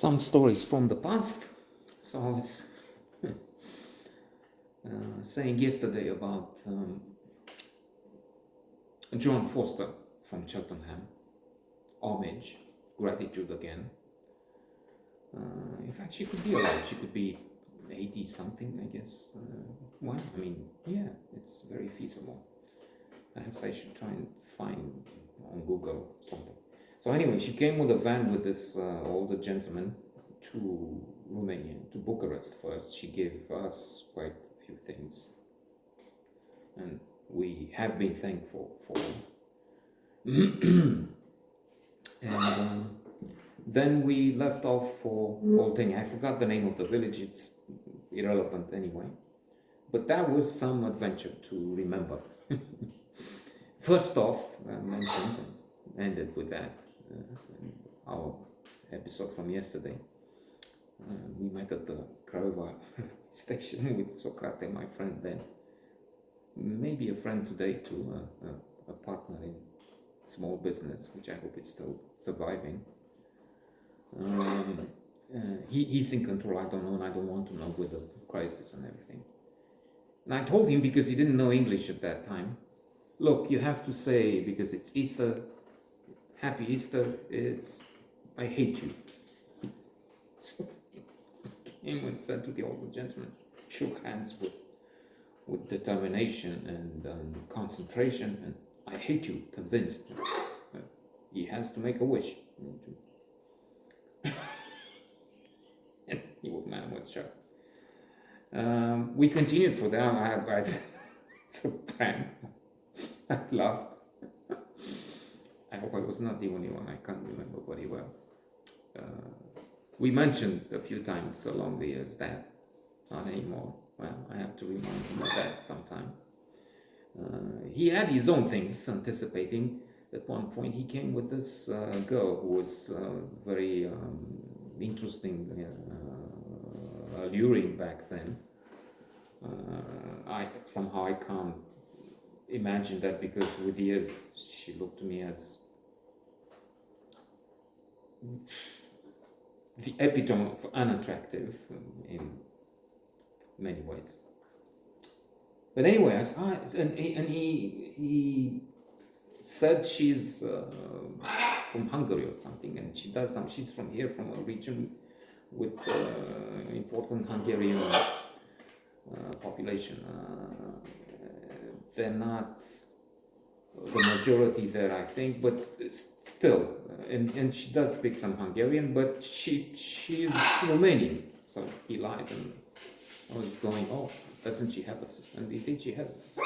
some stories from the past. So I was saying yesterday about John Foster from Cheltenham. Homage, gratitude again. In fact, she could be alive. She could be 80 something, I guess. Well, I mean, yeah, it's very feasible. Perhaps I should try and find on Google something. So anyway, she came with a van with this older gentleman to Romania, to Bucharest first. She gave us quite a few things, and we have been thankful for. And then we left off for Oltenia. I forgot the name of the village, it's irrelevant anyway. But that was some adventure to remember. First off, I mentioned, ended with that, our episode from yesterday. We met at the Craiova station with Socrate, my friend then. Maybe a friend today too, a partner in small business, which I hope is still surviving. He's in control, I don't know, and I don't want to know with the crisis and everything. And I told him, because he didn't know English at that time, look, you have to say, because it's Easter, Happy Easter is, I hate you. So he came and said to the older gentleman, shook hands with determination and concentration, and I hate you, convinced. He has to make a wish. And the old man was shocked. We continued for that. It's a prank. I laughed. I hope I was not the only one. I can't remember very well. We mentioned a few times along the years that not anymore. Well, I have to remind him of that sometime. He had his own things, anticipating. At one point he came with this girl who was very interesting, alluring back then. I can't imagine that, because with years she looked to me as the epitome of unattractive in many ways. But anyway, he said she's from Hungary or something, and she does now. She's from here, from a region with important Hungarian population. They're not the majority there, I think, but still, and she does speak some Hungarian, but she's Romanian. So he lied, and I was going, oh, doesn't she have a sister? And indeed she has a sister.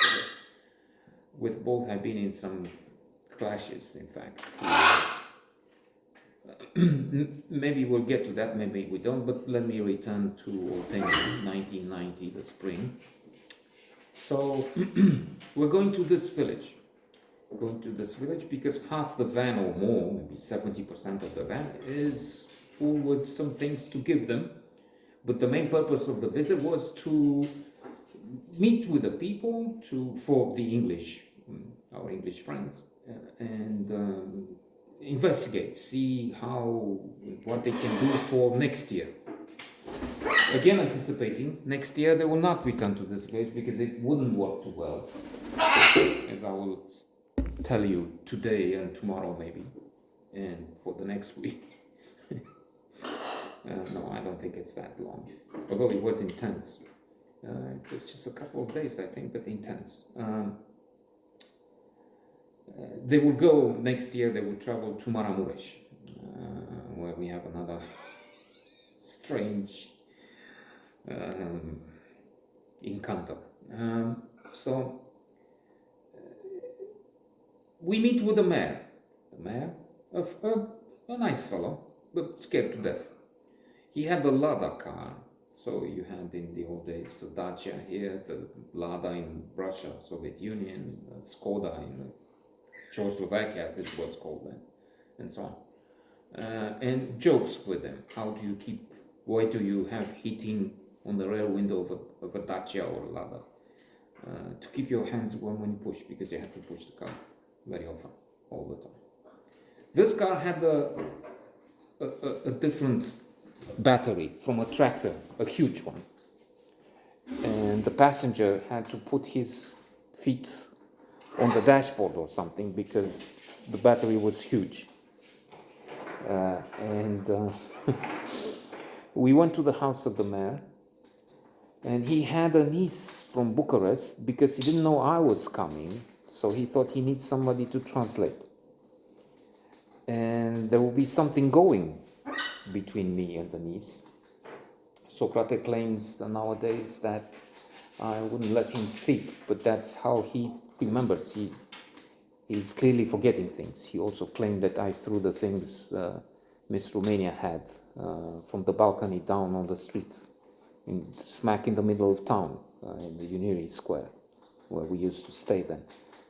With both I've been in some clashes, in fact. Maybe we'll get to that, maybe we don't, but let me return to Oltenia, 1990, the spring. So we're going to this village. Because half the van or more, maybe 70% of the van, is full with some things to give them. But the main purpose of the visit was to meet with the people, for the English, our English friends, and investigate, see what they can do for next year. Again, anticipating next year they will not return to this village because it wouldn't work too well, as I will tell you today and tomorrow maybe, and for the next week. No, I don't think it's that long, although it was intense. It was just a couple of days, I think, but intense. They will go next year, they will travel to Maramureș, where we have another strange encounter. So we meet with the mayor of a nice fellow, but scared to death. He had the Lada car. So you had in the old days the Dacia here, the Lada in Russia, Soviet Union, Skoda in Czechoslovakia, it was called then, and so on. And jokes with them. Why do you have heating on the rear window of a Dacia or Lada? To keep your hands warm when you push, because you have to push the car very often, all the time. This car had a different battery from a tractor, a huge one. And the passenger had to put his feet on the dashboard or something because the battery was huge. And we went to the house of the mayor, and he had a niece from Bucharest because he didn't know I was coming, so he thought he needs somebody to translate. And there will be something going between me and the niece. Socrates claims nowadays that I wouldn't let him speak, but that's how he remembers. He's clearly forgetting things. He also claimed that I threw the things Miss Romania had from the balcony down on the street, smack in the middle of town, in the Unirii Square, where we used to stay then.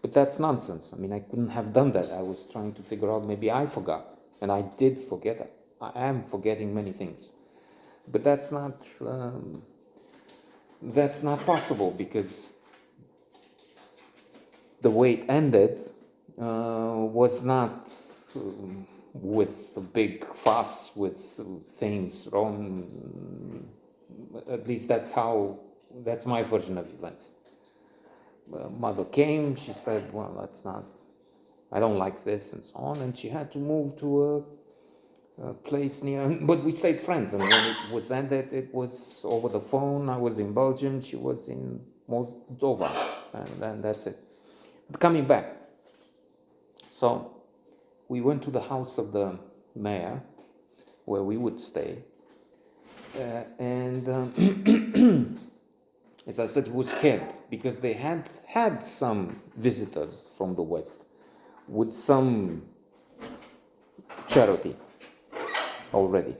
But that's nonsense. I mean, I couldn't have done that. I was trying to figure out, maybe I forgot, and I did forget. I am forgetting many things, but that's not possible, because the way it ended was not with a big fuss, with things wrong. At least that's my version of events. Mother came, she said, well, I don't like this, and so on, and she had to move to a place near, but we stayed friends, and when it was ended, it was over the phone. I was in Belgium, she was in Moldova, and then that's it. But coming back, so we went to the house of the mayor, where we would stay, and as I said, he was scared, because they had some visitors from the West with some charity already.